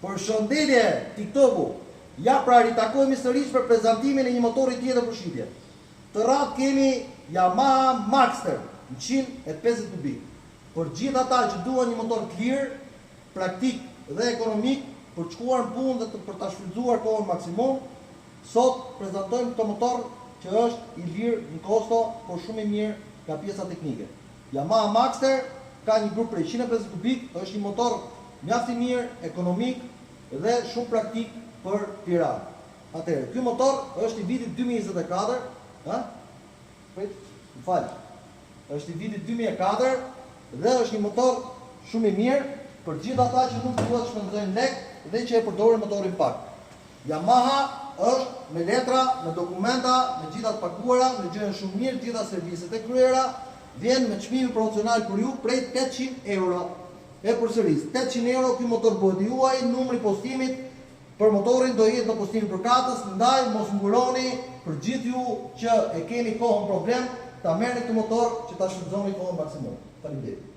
Për shëndetje, TikToku, ja pra ritakojmë sërish për prezantimin e një motori tjetër për shitje. Të radhë kemi Yamaha Maxster 150 kubik. Për gjithë ata që duan një motor clear, praktik dhe ekonomik, për të shkuar në punë dhe për ta shfrytzuar kohën maksimum, sot prezantojmë këtë motor që është i lirë në kosto, por shumë i mirë nga pjesa teknike. Yamaha Maxster ka një grup prej 150 kubik, është një motor mjaft i mirë, ekonomik dhe shumë praktik për Tiranë. Atëherë, ky motor është i vitit 2024, është i vitit 2004 dhe është një motor shumë i mirë për gjithë ata që nuk duhet të shpenzojnë lek dhe që e përdorin motorin pak. Yamaha është me letra, me dokumenta, me gjitha të paguara, me gjëra shumë mirë, gjitha serviset e kryera, vjen me çmim promocional për ju prej 800 euro. E përsëris, 800 euro ky motor bëhet i juaj, numri postimit për motorin do jetë në postimin për katës, ndaj mos nguroni për gjithë ju që e keni kohën problem, ta merrni këtë motor që ta shfrytëzoni kohën maksimum. Faleminderit.